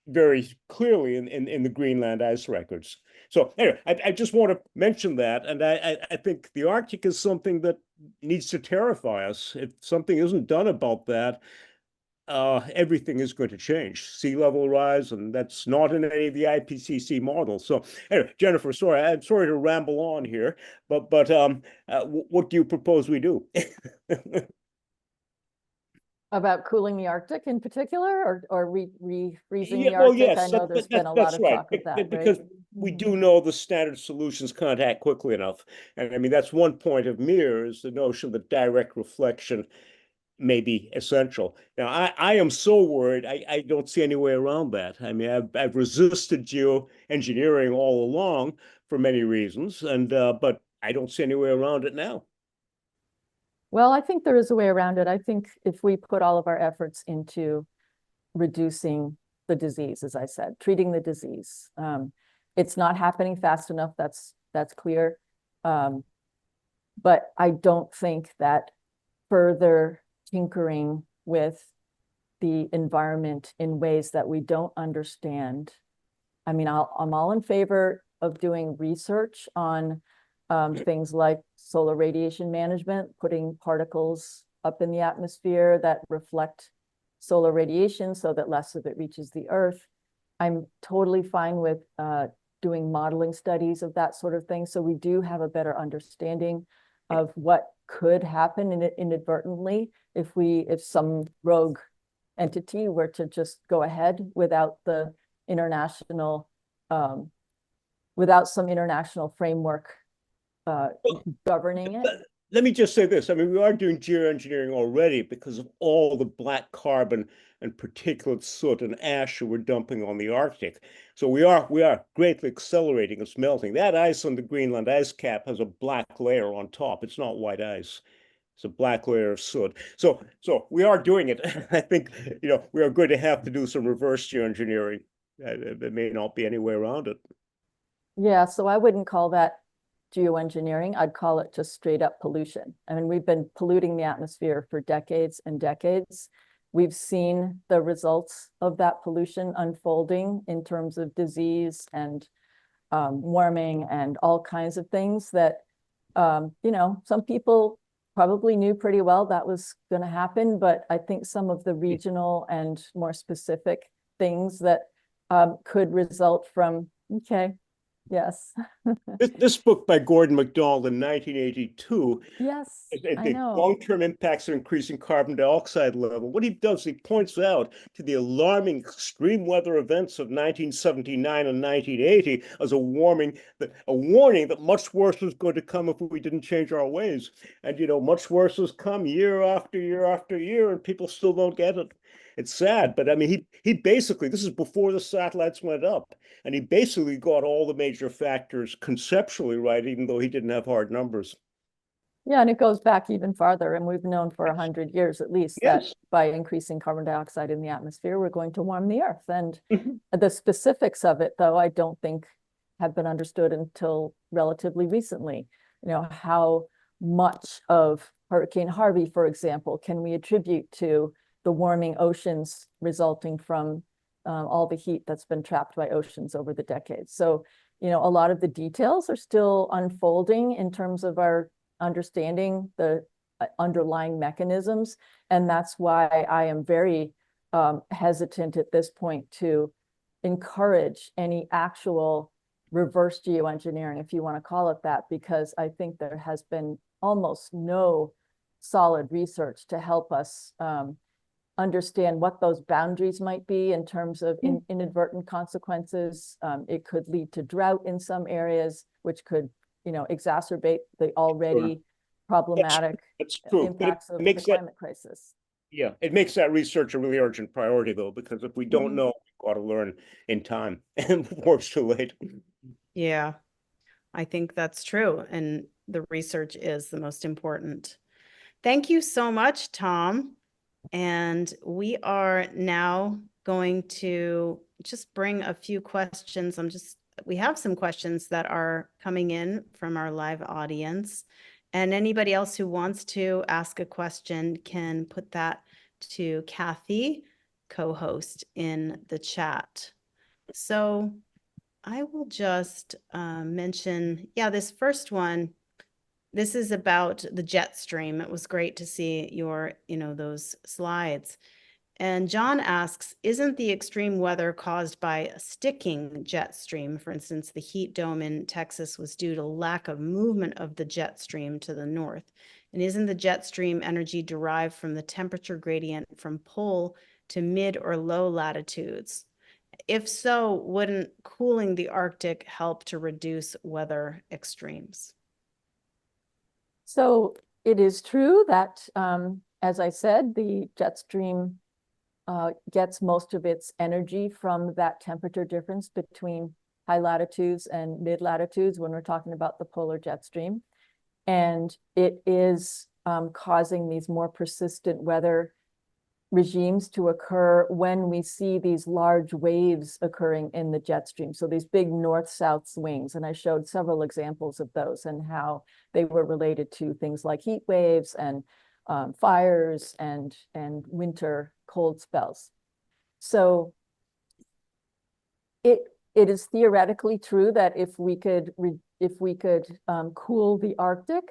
very clearly in the Greenland ice records. So anyway, I just want to mention that, and I think the Arctic is something that needs to terrify us. If something isn't done about that, everything is going to change. Sea level rise, and that's not in any of the IPCC models. So anyway, Jennifer, I'm sorry to ramble on here, but what do you propose we do? About cooling the Arctic in particular, or refreezing Yeah, the well, Arctic? I yes, know there's been a lot that's of right. talk of that, right? Because we do know the standard solutions can't act quickly enough. And I mean, that's one point of MEER is the notion that direct reflection may be essential. Now, I am so worried, I don't see any way around that. I mean, I've resisted geoengineering all along for many reasons, and but I don't see any way around it now. Well, I think there is a way around it. I think if we put all of our efforts into reducing the disease, as I said, treating the disease, it's not happening fast enough. That's clear. But I don't think that further tinkering with the environment in ways that we don't understand. I mean, I'm all in favor of doing research on things like solar radiation management, putting particles up in the atmosphere that reflect solar radiation so that less of it reaches the Earth. I'm totally fine with doing modeling studies of that sort of thing. So we do have a better understanding of what could happen inadvertently if some rogue entity were to just go ahead without the international without some international framework governing it. Let me just say this. I mean, we are doing geoengineering already because of all the black carbon and particulate soot and ash that we're dumping on the Arctic. So we are greatly accelerating its melting. That ice on the Greenland ice cap has a black layer on top. It's not white ice. It's a black layer of soot. So we are doing it. I think, we are going to have to do some reverse geoengineering. There may not be any way around it. Yeah, so I wouldn't call that geoengineering. I'd call it just straight up pollution. I mean, we've been polluting the atmosphere for decades and decades. We've seen the results of that pollution unfolding in terms of disease and warming and all kinds of things that, some people probably knew pretty well that was going to happen. But I think some of the regional and more specific things that could result from, okay, yes. This book by Gordon MacDonald in 1982, Yes, I the know. long-term impacts of increasing carbon dioxide level. What he does, he points out to the alarming extreme weather events of 1979 and 1980 as a warning that much worse was going to come if we didn't change our ways. And much worse has come year after year after year, and people still don't get it. It's sad, but I mean, he basically, this is before the satellites went up, and he basically got all the major factors conceptually right, even though he didn't have hard numbers. Yeah, and it goes back even farther, and we've known for 100 years at least that by increasing carbon dioxide in the atmosphere, we're going to warm the Earth. And the specifics of it, though, I don't think have been understood until relatively recently. How much of Hurricane Harvey, for example, can we attribute to the warming oceans resulting from all the heat that's been trapped by oceans over the decades. So, a lot of the details are still unfolding in terms of our understanding the underlying mechanisms. And that's why I am very hesitant at this point to encourage any actual reverse geoengineering, if you want to call it that, because I think there has been almost no solid research to help us understand what those boundaries might be in terms of inadvertent consequences. It could lead to drought in some areas, which could, exacerbate the already problematic that's true. impacts of the climate crisis. Yeah, it makes that research a really urgent priority, though, because if we don't know, we've got to learn in time, and before it's too late. Yeah, I think that's true. And the research is the most important. Thank you so much, Tom. And we are now going to just bring a few questions. We have some questions that are coming in from our live audience. And anybody else who wants to ask a question can put that to Kathy, co-host, in the chat. So I will just mention, yeah, this first one, this is about the jet stream. It was great to see your, those slides. And John asks, isn't the extreme weather caused by a sticking jet stream? For instance, the heat dome in Texas was due to lack of movement of the jet stream to the north. And isn't the jet stream energy derived from the temperature gradient from pole to mid or low latitudes? If so, wouldn't cooling the Arctic help to reduce weather extremes? So it is true that, as I said, the jet stream gets most of its energy from that temperature difference between high latitudes and mid latitudes when we're talking about the polar jet stream. And it is causing these more persistent weather regimes to occur when we see these large waves occurring in the jet stream. So these big north-south swings, and I showed several examples of those and how they were related to things like heat waves and fires and winter cold spells. So it is theoretically true that if we could cool the Arctic,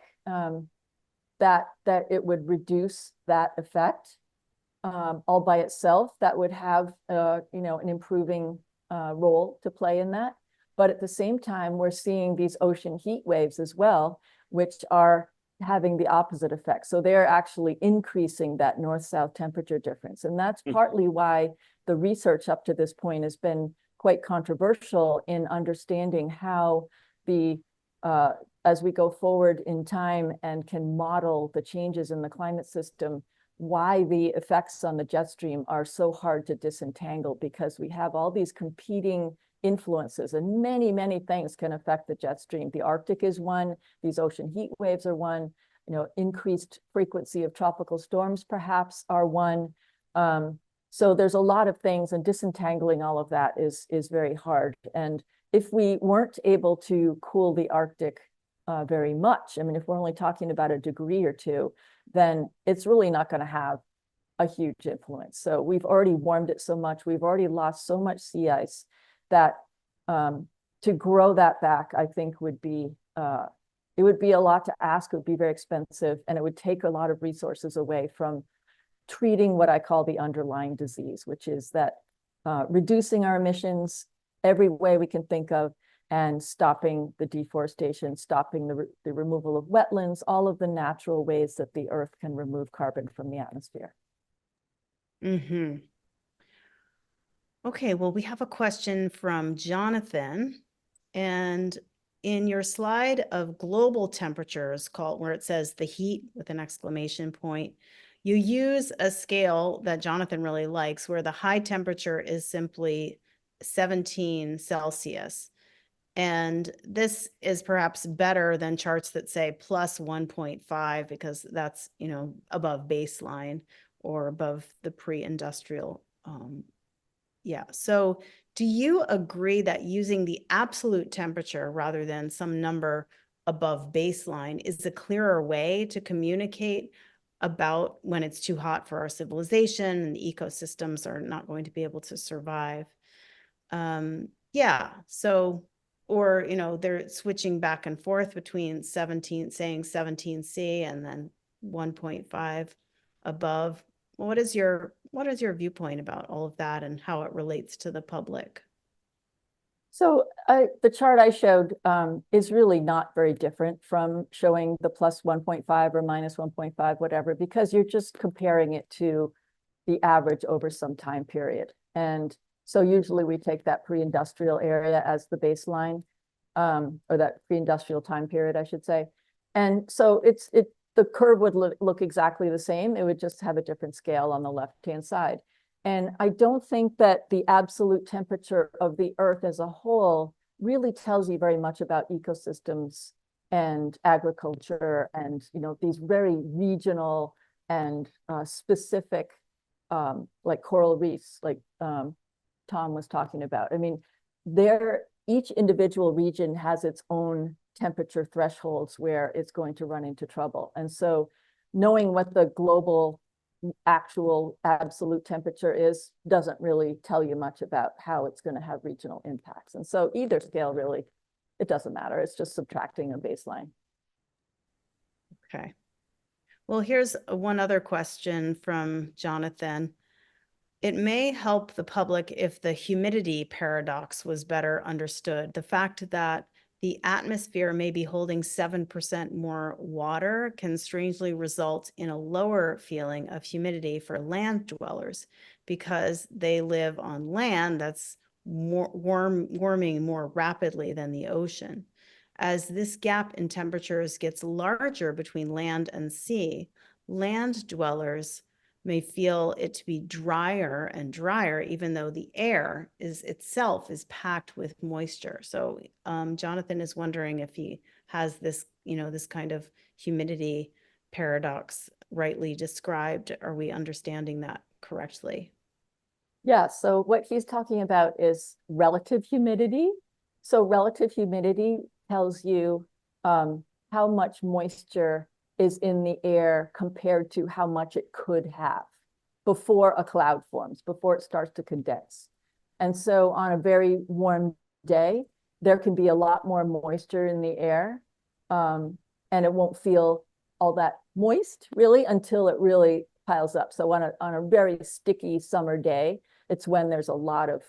that it would reduce that effect. All by itself, that would have an improving role to play in that. But at the same time, we're seeing these ocean heat waves as well, which are having the opposite effect. So they're actually increasing that north-south temperature difference. And that's partly why the research up to this point has been quite controversial in understanding how as we go forward in time and can model the changes in the climate system, why the effects on the jet stream are so hard to disentangle, because we have all these competing influences and many things can affect the jet stream. The Arctic is one, these ocean heat waves are one, increased frequency of tropical storms perhaps are one. So there's a lot of things, and disentangling all of that is very hard. And if we weren't able to cool the Arctic very much, I mean, if we're only talking about a degree or two, then it's really not going to have a huge influence. So we've already warmed it so much, we've already lost so much sea ice that to grow that back, I think would be it would be a lot to ask, it would be very expensive, and it would take a lot of resources away from treating what I call the underlying disease, which is that reducing our emissions every way we can think of, and stopping the deforestation, stopping the removal of wetlands, all of the natural ways that the Earth can remove carbon from the atmosphere. Mm-hmm. Okay, well, we have a question from Jonathan. And in your slide of global temperatures, where it says the heat with an exclamation point, you use a scale that Jonathan really likes, where the high temperature is simply 17 Celsius. And this is perhaps better than charts that say plus 1.5, because that's, above baseline or above the pre-industrial. Yeah. So do you agree that using the absolute temperature rather than some number above baseline is a clearer way to communicate about when it's too hot for our civilization and the ecosystems are not going to be able to survive? Yeah. So, or, they're switching back and forth between saying 17C and then 1.5 above. What is your viewpoint about all of that and how it relates to the public? So the chart I showed is really not very different from showing the plus 1.5 or minus 1.5, whatever, because you're just comparing it to the average over some time period. And so usually we take that pre-industrial area as the baseline, or that pre-industrial time period, I should say. And so the curve would look exactly the same. It would just have a different scale on the left-hand side. And I don't think that the absolute temperature of the Earth as a whole really tells you very much about ecosystems and agriculture and, these very regional and specific, like coral reefs, like Tom was talking about. I mean, each individual region has its own temperature thresholds where it's going to run into trouble. And so knowing what the global actual absolute temperature is doesn't really tell you much about how it's going to have regional impacts. And so either scale really, it doesn't matter. It's just subtracting a baseline. Okay. Well, here's one other question from Jonathan. It may help the public if the humidity paradox was better understood. The fact that the atmosphere may be holding 7% more water can strangely result in a lower feeling of humidity for land dwellers because they live on land that's warming more rapidly than the ocean. As this gap in temperatures gets larger between land and sea, land dwellers may feel it to be drier and drier, even though the air itself is packed with moisture. So Jonathan is wondering if he has this, this kind of humidity paradox rightly described. Are we understanding that correctly? Yeah, so what he's talking about is relative humidity. So relative humidity tells you how much moisture is in the air compared to how much it could have before a cloud forms, before it starts to condense. And so on a very warm day, there can be a lot more moisture in the air, and it won't feel all that moist really until it really piles up. So on a very sticky summer day, it's when there's a lot of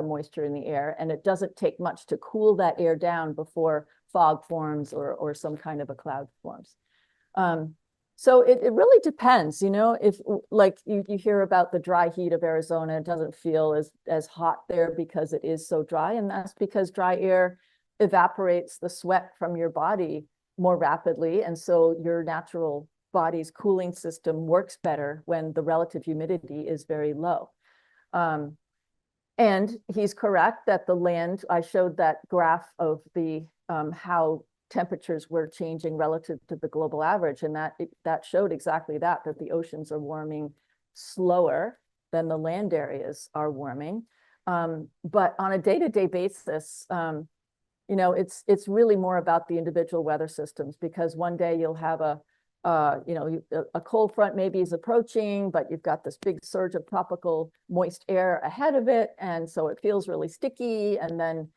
moisture in the air, and it doesn't take much to cool that air down before fog forms or some kind of a cloud forms. So it really depends, if like you hear about the dry heat of Arizona, it doesn't feel as hot there because it is so dry. And that's because dry air evaporates the sweat from your body more rapidly. And so your natural body's cooling system works better when the relative humidity is very low. And he's correct that the land, I showed that graph of the how temperatures were changing relative to the global average, and that showed exactly that the oceans are warming slower than the land areas are warming. But on a day-to-day basis, it's really more about the individual weather systems, because one day you'll have a cold front maybe is approaching, but you've got this big surge of tropical moist air ahead of it, and so it feels really sticky. And then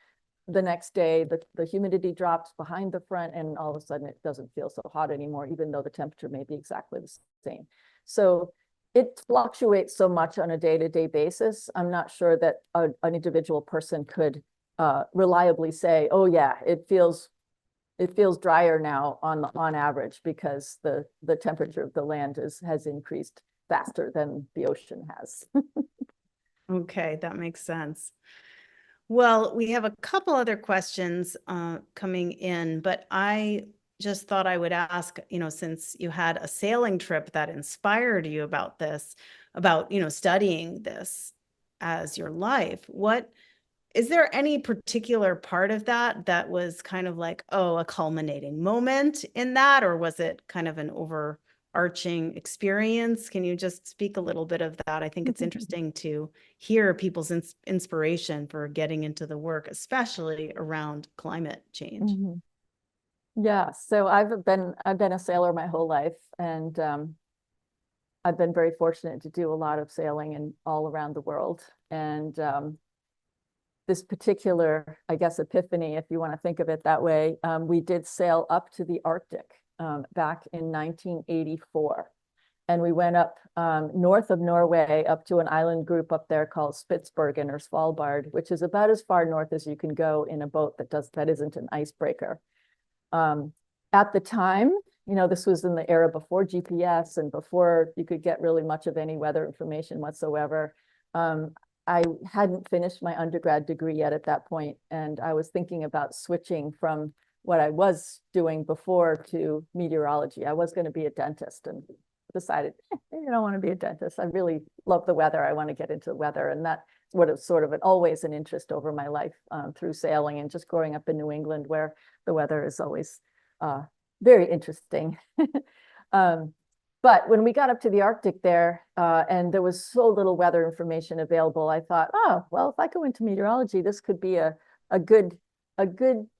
the next day, the humidity drops behind the front, and all of a sudden it doesn't feel so hot anymore, even though the temperature may be exactly the same. So it fluctuates so much on a day-to-day basis. I'm not sure that an individual person could reliably say, oh yeah, it feels drier now on average because the temperature of the land has increased faster than the ocean has. Okay, that makes sense. Well, we have a couple other questions coming in, but I just thought I would ask, since you had a sailing trip that inspired you about this, about, studying this as your life, is there any particular part of that was kind of like, a culminating moment in that, or was it kind of an overarching experience? Can you just speak a little bit of that? I think it's interesting to hear people's inspiration for getting into the work, especially around climate change. Mm-hmm. Yeah, so I've been a sailor my whole life, and I've been very fortunate to do a lot of sailing and all around the world. And this particular, I guess, epiphany, if you want to think of it that way, we did sail up to the Arctic back in 1984. And we went up north of Norway, up to an island group up there called Spitsbergen or Svalbard, which is about as far north as you can go in a boat that isn't an icebreaker. At the time, this was in the era before GPS and before you could get really much of any weather information whatsoever. I hadn't finished my undergrad degree yet at that point, and I was thinking about switching from what I was doing before to meteorology. I was going to be a dentist and decided, I don't want to be a dentist. I really love the weather. I want to get into the weather. And that's what is sort of always an interest over my life through sailing and just growing up in New England, where the weather is always very interesting. But when we got up to the Arctic there, and there was so little weather information available, I thought, oh, well, if I go into meteorology, this could be a good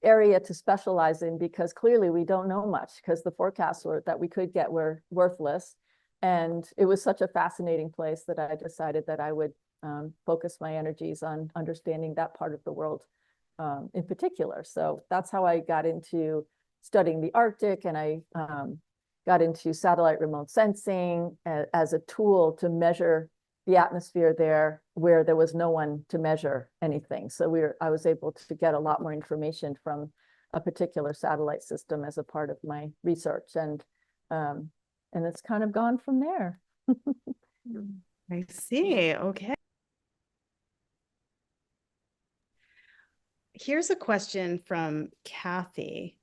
area to specialize in, because clearly we don't know much, because the forecasts that we could get were worthless. And it was such a fascinating place that I decided that I would focus my energies on understanding that part of the world in particular. So that's how I got into studying the Arctic, and I got into satellite remote sensing as a tool to measure the atmosphere there where there was no one to measure anything. So I was able to get a lot more information from a particular satellite system as a part of my research. And it's kind of gone from there. I see. Okay. Here's a question from Kathy.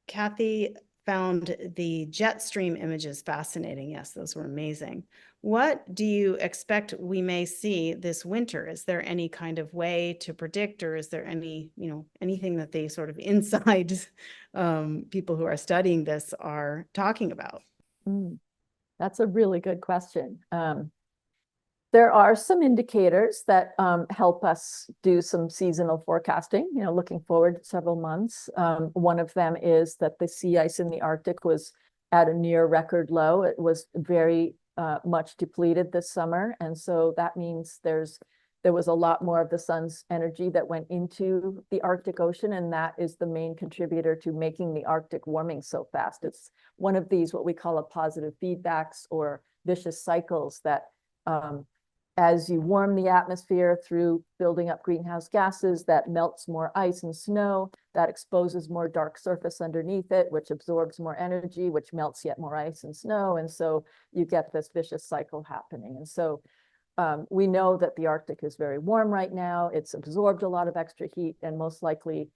Kathy found the jet stream images fascinating. Yes, those were amazing. What do you expect we may see this winter? Is there any kind of way to predict, or is there any, anything that they sort of inside people who are studying this are talking about? That's a really good question. There are some indicators that help us do some seasonal forecasting, looking forward several months. One of them is that the sea ice in the Arctic was at a near record low. It was very much depleted this summer. And so that means there was a lot more of the sun's energy that went into the Arctic Ocean, and that is the main contributor to making the Arctic warming so fast. It's one of these, what we call a positive feedbacks or vicious cycles that as you warm the atmosphere through building up greenhouse gases, that melts more ice and snow, that exposes more dark surface underneath it, which absorbs more energy, which melts yet more ice and snow. And so you get this vicious cycle happening. And so we know that the Arctic is very warm right now. It's absorbed a lot of extra heat, and most likely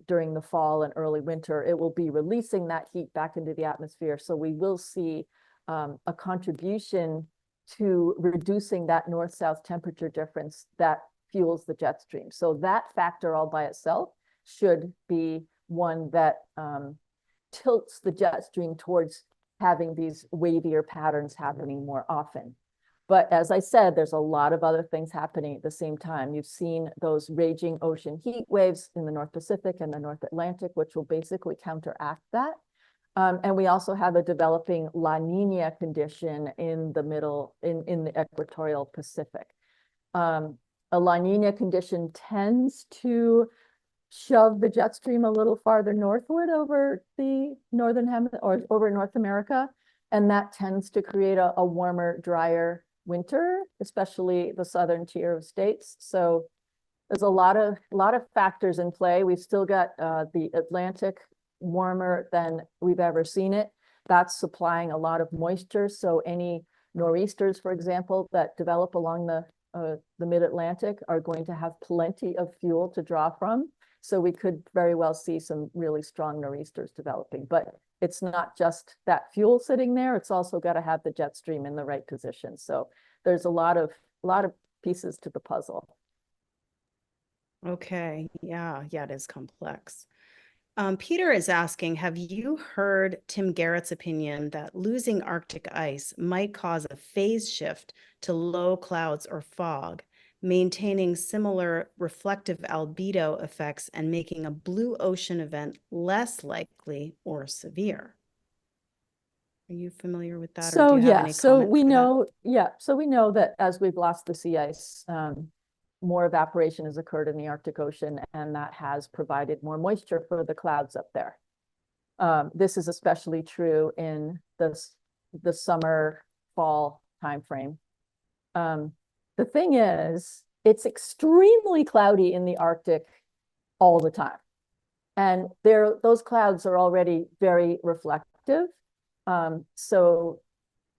during the fall and early winter, it will be releasing that heat back into the atmosphere. So we will see a contribution to reducing that north-south temperature difference that fuels the jet stream. So that factor all by itself should be one that tilts the jet stream towards having these wavier patterns happening more often. But as I said, there's a lot of other things happening at the same time. You've seen those raging ocean heat waves in the North Pacific and the North Atlantic, which will basically counteract that. And we also have a developing La Nina condition in the equatorial Pacific. A La Nina condition tends to shove the jet stream a little farther northward over the Northern Hemisphere or over North America. And that tends to create a warmer, drier winter, especially the southern tier of states. So there's a lot of factors in play. We've still got the Atlantic warmer than we've ever seen it. That's supplying a lot of moisture. So any nor'easters, for example, that develop along the mid-Atlantic are going to have plenty of fuel to draw from. So we could very well see some really strong nor'easters developing. But it's not just that fuel sitting there. It's also got to have the jet stream in the right position. So there's a lot of pieces to the puzzle. Okay. Yeah, it is complex. Peter is asking, have you heard Tim Garrett's opinion that losing Arctic ice might cause a phase shift to low clouds or fog, maintaining similar reflective albedo effects and making a blue ocean event less likely or severe? Are you familiar with that? So or do you have any so comment we for know, so we know that as we've lost the sea ice, more evaporation has occurred in the Arctic Ocean, and that has provided more moisture for the clouds up there. This is especially true in the summer, fall timeframe. The thing is, it's extremely cloudy in the Arctic all the time. And those clouds are already very reflective. So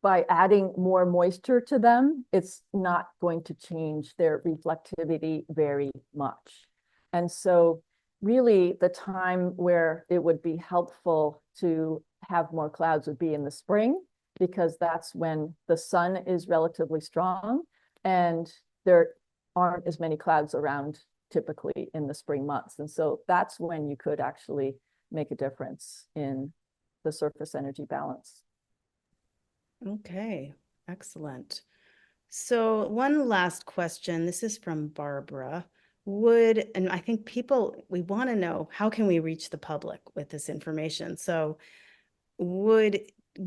by adding more moisture to them, it's not going to change their reflectivity very much. And so really the time where it would be helpful to have more clouds would be in the spring, because that's when the sun is relatively strong and there aren't as many clouds around typically in the spring months. And so that's when you could actually make a difference in the surface energy balance. Okay, excellent. So one last question. This is from Barbara. And I think we want to know, how can we reach the public with this information? So would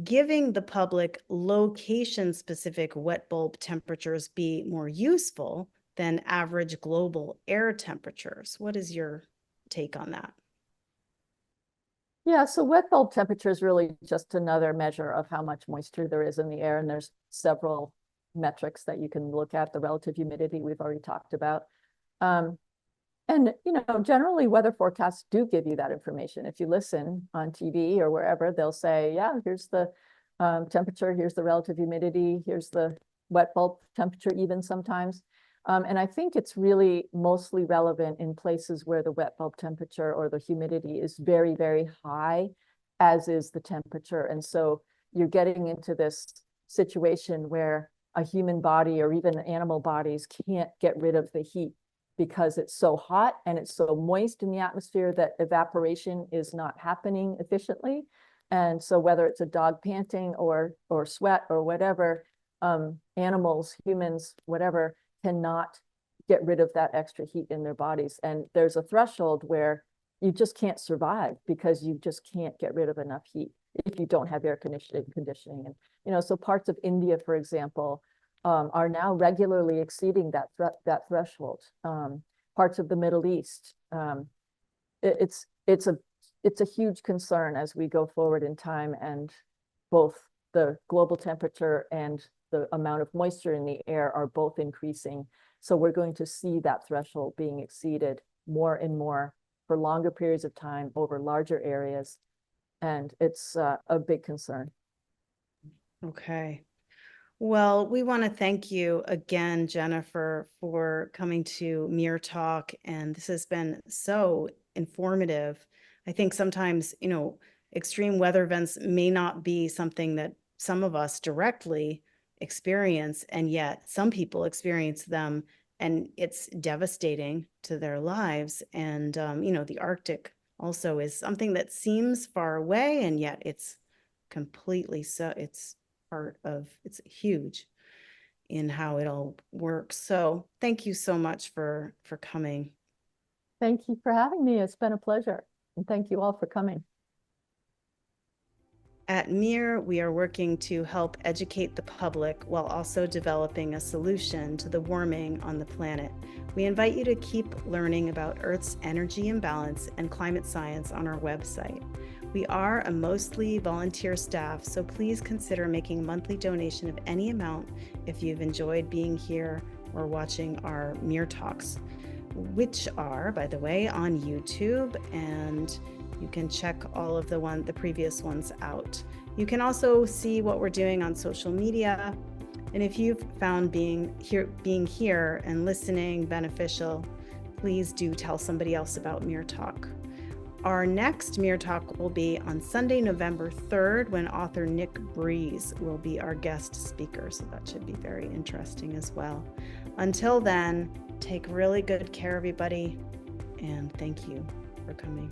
giving the public location-specific wet bulb temperatures be more useful than average global air temperatures? What is your take on that? Yeah, so wet bulb temperature is really just another measure of how much moisture there is in the air, and there's several metrics that you can look at. The relative humidity we've already talked about. And, generally weather forecasts do give you that information. If you listen on TV or wherever, they'll say, yeah, here's the temperature, here's the relative humidity, here's the wet bulb temperature even sometimes. And I think it's really mostly relevant in places where the wet bulb temperature or the humidity is very, very high, as is the temperature. And so you're getting into this situation where a human body or even animal bodies can't get rid of the heat because it's so hot and it's so moist in the atmosphere that evaporation is not happening efficiently. And so whether it's a dog panting or sweat or whatever, animals, humans, whatever, cannot get rid of that extra heat in their bodies. And there's a threshold where you just can't survive because you just can't get rid of enough heat if you don't have air conditioning. And, so parts of India, for example, are now regularly exceeding that threshold. Parts of the Middle East, it's a huge concern as we go forward in time, and both the global temperature and the amount of moisture in the air are both increasing. So we're going to see that threshold being exceeded more and more for longer periods of time over larger areas, and it's a big concern. Okay. Well, we want to thank you again, Jennifer, for coming to MEERTALK, and this has been so informative. I think sometimes, extreme weather events may not be something that some of us directly experience, and yet some people experience them, and it's devastating to their lives. And, the Arctic also is something that seems far away, and yet it's completely so. It's huge in how it all works. So thank you so much for coming. Thank you for having me. It's been a pleasure. And thank you all for coming. At MEER, we are working to help educate the public while also developing a solution to the warming on the planet. We invite you to keep learning about Earth's energy imbalance and climate science on our website. We are a mostly volunteer staff, so please consider making a monthly donation of any amount if you've enjoyed being here or watching our MEERTALKs, which are, by the way, on YouTube, and you can check all of the previous ones out. You can also see what we're doing on social media, and if you've found being here and listening beneficial, please do tell somebody else about MEERTALK. Our next MEERTALK will be on Sunday, November 3rd, when author Nick Breeze will be our guest speaker. So that should be very interesting as well. Until then, take really good care, everybody, and thank you for coming.